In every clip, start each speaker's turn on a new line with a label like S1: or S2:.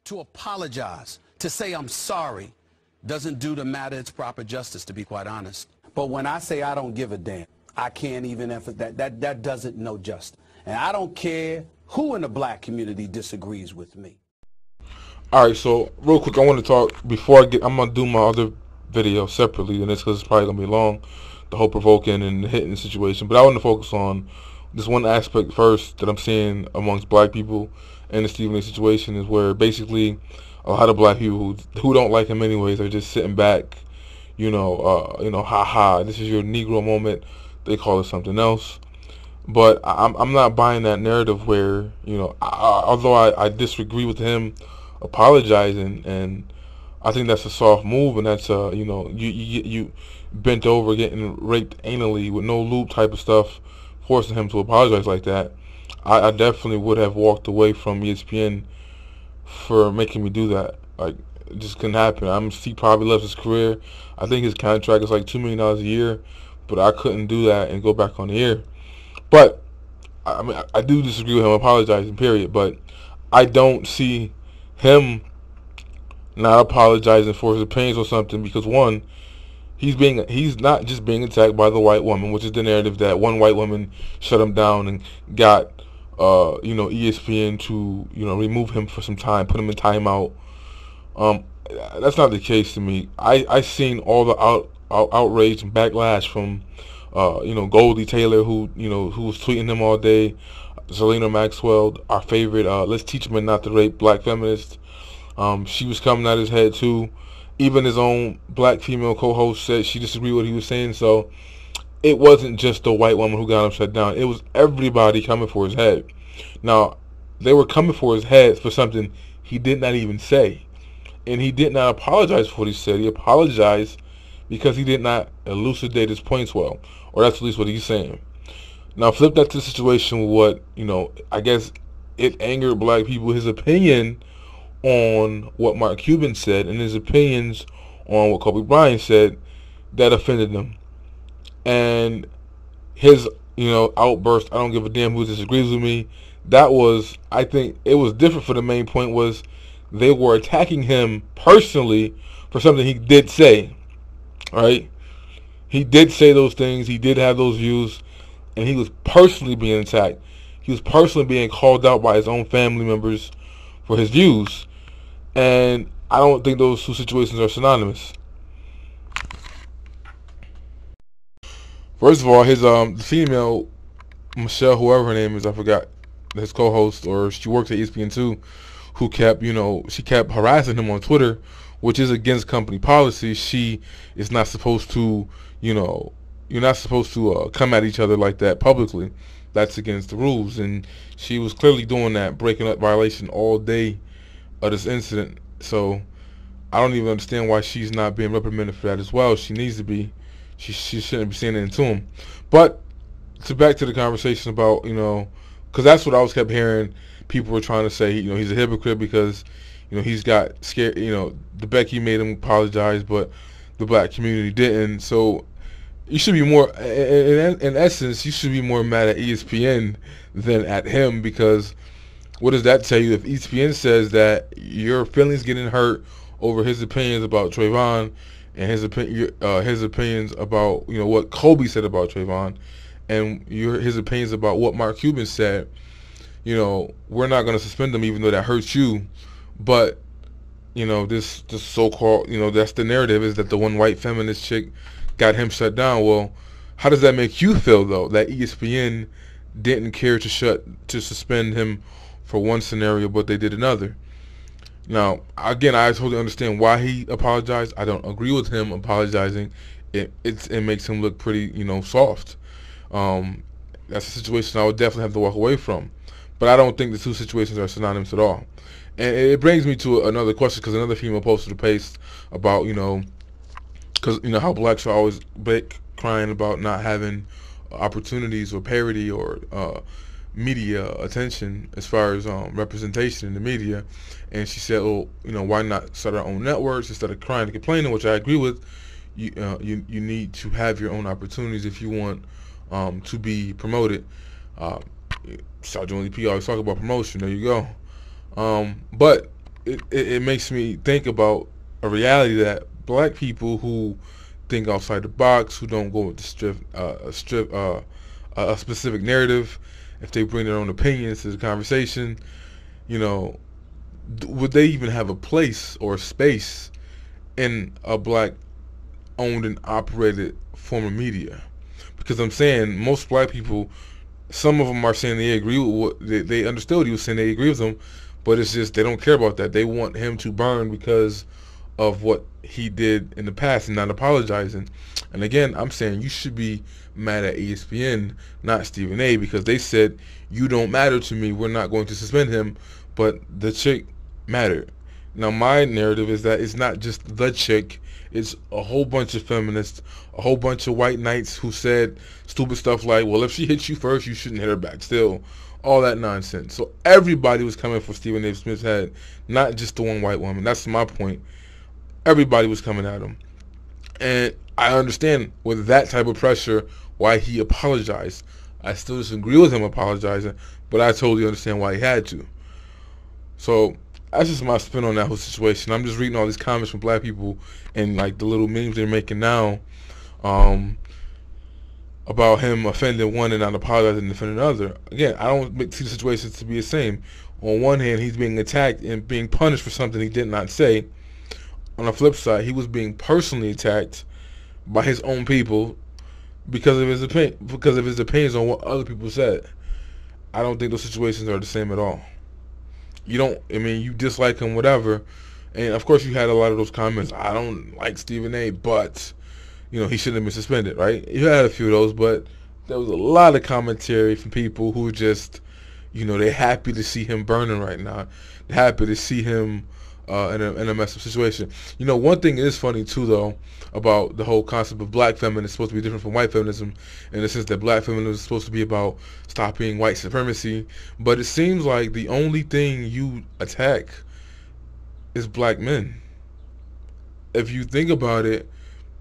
S1: To apologize, to say I'm sorry, doesn't do the matter its proper justice, to be quite honest. But when I say I don't give a damn, I can't even emphasize that doesn't know justice. And I don't care who in the black community disagrees with me.
S2: All right, so real quick, I want to talk before I'm gonna do my other video separately, and it's because it's probably gonna be long, the whole provoking and hitting situation. But I want to focus on this one aspect first that I'm seeing amongst black people in the Stephen A. situation is where basically a lot of black people who don't like him anyways are just sitting back, ha, this is your Negro moment. They call it something else. But I'm not buying that narrative where, although I disagree with him apologizing, and I think that's a soft move, and that's you bent over getting raped anally with no lube type of stuff, forcing him to apologize like that. I definitely would have walked away from ESPN for making me do that. Like, it just couldn't happen. He probably loves his career. I think his contract is like $2 million a year, but I couldn't do that and go back on the air. But I mean, I do disagree with him apologizing, period. But I don't see him not apologizing for his opinions or something, because one, he's not just being attacked by the white woman, which is the narrative that one white woman shut him down and got ESPN to remove him for some time, put him in timeout. That's not the case to me. I seen all the outrage and backlash from Goldie Taylor, who was tweeting him all day. Zelina Maxwell, our favorite, let's teach men not to rape black feminist. She was coming at his head too. Even his own black female co-host said she disagreed with what he was saying. So it wasn't just the white woman who got him shut down. It was everybody coming for his head. Now, they were coming for his head for something he did not even say. And he did not apologize for what he said. He apologized because he did not elucidate his points well. Or that's at least what he's saying. Now, flip that to the situation with what, I guess it angered black people, his opinion on what Mark Cuban said and his opinions on what Kobe Bryant said, that offended them. And his, outburst, I don't give a damn who disagrees with me, I think it was different. For the main point was they were attacking him personally for something he did say, right? He did say those things, he did have those views, and he was personally being attacked. He was personally being called out by his own family members for his views. And I don't think those two situations are synonymous. First of all, his the female, Michelle, whoever her name is, I forgot, his co-host, or she works at ESPN too, who kept, she kept harassing him on Twitter, which is against company policy. She is not supposed to, you're not supposed to come at each other like that publicly. That's against the rules. And she was clearly doing that, breaking up violation all day of this incident. So I don't even understand why she's not being reprimanded for that as well. She needs to be. She shouldn't be saying it to him. But back to the conversation about, because that's what I was kept hearing. People were trying to say, he's a hypocrite because, he's got scared. The Becky made him apologize, but the black community didn't. So you should be more, in essence, you should be more mad at ESPN than at him, because what does that tell you? If ESPN says that your feelings getting hurt over his opinions about Trayvon and his opinions about what Kobe said about Trayvon, and his opinions about what Mark Cuban said, we're not going to suspend them even though that hurts you. But this so-called, that's the narrative, is that the one white feminist chick got him shut down. Well, how does that make you feel though, that ESPN didn't care to suspend him for one scenario, but they did another? Now, again, I totally understand why he apologized. I don't agree with him apologizing. It makes him look pretty, soft. That's a situation I would definitely have to walk away from. But I don't think the two situations are synonymous at all. And it brings me to another question, because another female posted a post about, because how blacks are always crying about not having opportunities or parity or media attention as far as representation in the media. And she said, well, why not start our own networks instead of crying and complaining, which I agree with. You need to have your own opportunities if you want to be promoted. Sergeant Lee P always talk about promotion. There you go. But it makes me think about a reality that black people who think outside the box, who don't go with a specific narrative, if they bring their own opinions to the conversation, you know, would they even have a place or a space in a black owned and operated form of media? Because I'm saying most black people, some of them are saying they agree with what they understood what he was saying, they agree with him, but it's just they don't care about that. They want him to burn because of what he did in the past and not apologizing. And again, I'm saying you should be mad at ESPN, not Stephen A, because they said, you don't matter to me, we're not going to suspend him, but the chick mattered. Now my narrative is that it's not just the chick, it's a whole bunch of feminists, a whole bunch of white knights who said stupid stuff like, well, if she hits you first, you shouldn't hit her back still. All that nonsense. So everybody was coming for Stephen A. Smith's head, not just the one white woman. That's my point. Everybody was coming at him. And I understand with that type of pressure why he apologized. I still disagree with him apologizing, but I totally understand why he had to. So that's just my spin on that whole situation. I'm just reading all these comments from black people and like the little memes they're making now about him offending one and not apologizing and defending another. Again, I don't see the situations to be the same. On one hand, he's being attacked and being punished for something he did not say. On the flip side, he was being personally attacked by his own people because of his opinions on what other people said. I don't think those situations are the same at all. You dislike him, whatever, and of course you had a lot of those comments. I don't like Stephen A, but he shouldn't have been suspended, right? You had a few of those, but there was a lot of commentary from people who just, they're happy to see him burning right now. They're happy to see him in a messed up situation. One thing is funny too, though, about the whole concept of black feminism is supposed to be different from white feminism in the sense that black feminism is supposed to be about stopping white supremacy, but it seems like the only thing you attack is black men. If you think about it,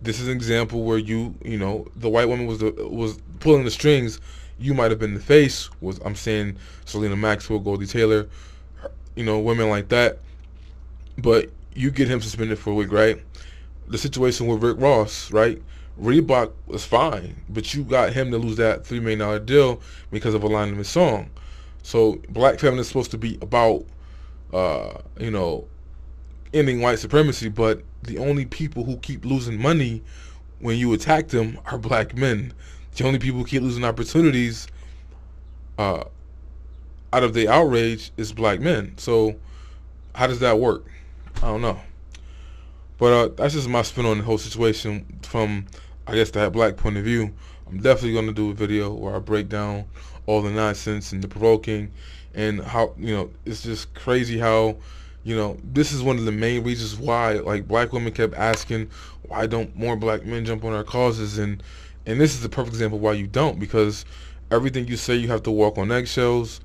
S2: this is an example where the white woman was pulling the strings. You might have been the face. I'm saying Selena Maxwell, Goldie Taylor, women like that. But you get him suspended for a week, right? The situation with Rick Ross, right? Reebok was fine, but you got him to lose that $3 million deal because of a line in his song. So black feminism is supposed to be about, ending white supremacy, but the only people who keep losing money when you attack them are black men. The only people who keep losing opportunities out of the outrage is black men. So how does that work? I don't know. But that's just my spin on the whole situation from, I guess, that black point of view. I'm definitely going to do a video where I break down all the nonsense and the provoking and how, it's just crazy how, this is one of the main reasons why, like, black women kept asking, why don't more black men jump on our causes? And this is the perfect example why you don't, because everything you say, you have to walk on eggshells.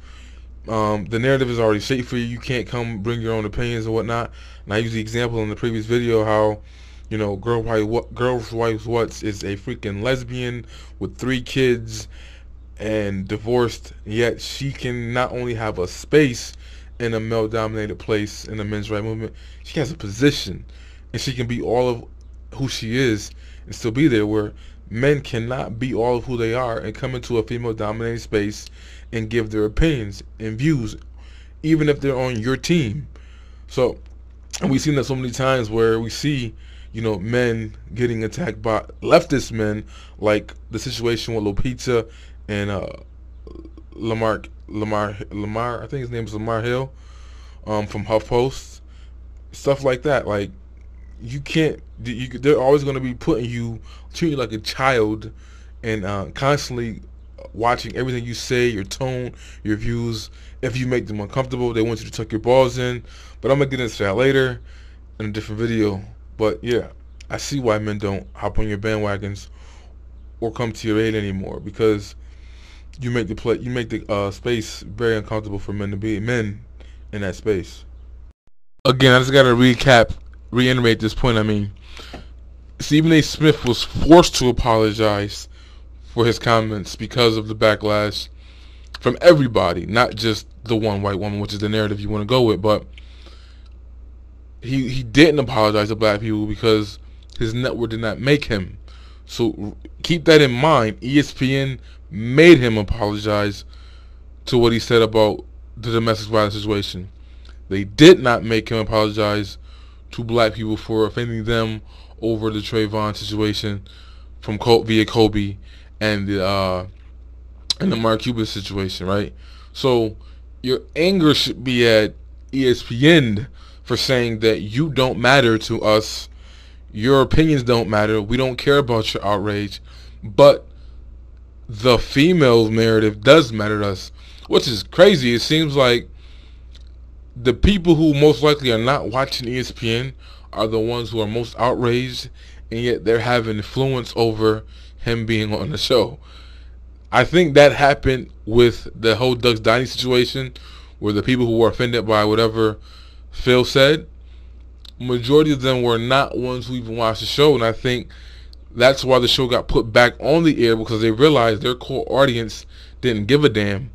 S2: The narrative is already shaped for you. You can't come bring your own opinions and whatnot. And I used the example in the previous video how, Girls Wives What's is a freaking lesbian with 3 kids and divorced, yet she can not only have a space in a male-dominated place in the men's rights movement, she has a position, and she can be all of who she is and still be there, where men cannot be all of who they are and come into a female-dominated space and give their opinions and views, even if they're on your team. So, and we've seen that so many times where we see, men getting attacked by leftist men, like the situation with Lupita and Lamar, I think his name is Lamar Hill, from HuffPost, stuff like that. Like, they're always going to be treating you like a child, and constantly watching everything you say, your tone, your views. If you make them uncomfortable, they want you to tuck your balls in. But I'm gonna get into that later in a different video. But yeah, I see why men don't hop on your bandwagons or come to your aid anymore, because you make the space very uncomfortable for men to be men in that space. Again, I just gotta reiterate this point. Stephen A. Smith was forced to apologize for his comments because of the backlash from everybody, not just the one white woman, which is the narrative you want to go with. But he didn't apologize to black people because his network did not make him. So keep that in mind. ESPN made him apologize to what he said about the domestic violence situation. They did not make him apologize to black people for offending them over the Trayvon situation from via Kobe and the Mark Cuban situation, right? So your anger should be at ESPN for saying that you don't matter to us, your opinions don't matter, we don't care about your outrage, but the female narrative does matter to us, which is crazy. It seems like the people who most likely are not watching ESPN are the ones who are most outraged, and yet they're having influence over him being on the show. I think that happened with the whole Ducks Dynasty situation, where the people who were offended by whatever Phil said, majority of them were not ones who even watched the show, and I think that's why the show got put back on the air, because they realized their core audience didn't give a damn,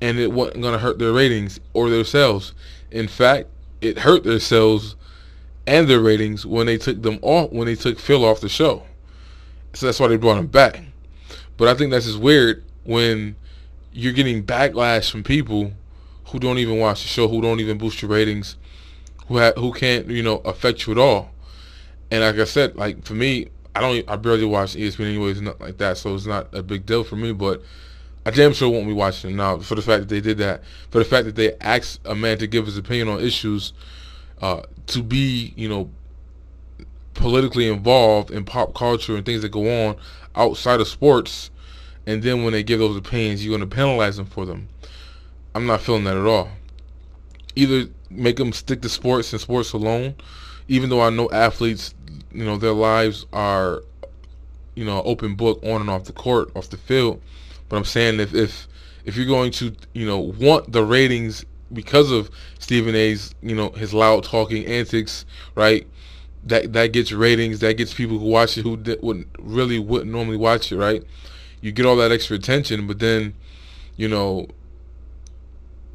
S2: and it wasn't going to hurt their ratings or their sales. In fact, it hurt their sales and their ratings when they took Phil off the show. So that's why they brought him back. But I think that's just weird when you're getting backlash from people who don't even watch the show, who don't even boost your ratings, who can't affect you at all. And like I said, like for me, I barely watch ESPN anyways, nothing like that, so it's not a big deal for me. But I damn sure won't be watching them now for the fact that they did that, for the fact that they asked a man to give his opinion on issues, to be politically involved in pop culture and things that go on outside of sports, and then when they give those opinions, you're going to penalize them for them. I'm not feeling that at all. Either make them stick to sports and sports alone, even though I know athletes, their lives are, open book on and off the court, off the field. But I'm saying if you're going to, want the ratings because of Stephen A's, his loud talking antics, right? That gets ratings, that gets people who watch it who wouldn't normally watch it, right? You get all that extra attention, but then, you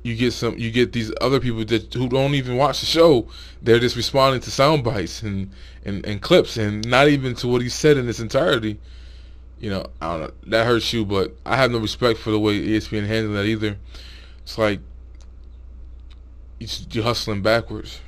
S2: get these other people who don't even watch the show. They're just responding to sound bites and clips, and not even to what he said in its entirety. I don't know, that hurts you, but I have no respect for the way ESPN handled that either. It's like you're hustling backwards.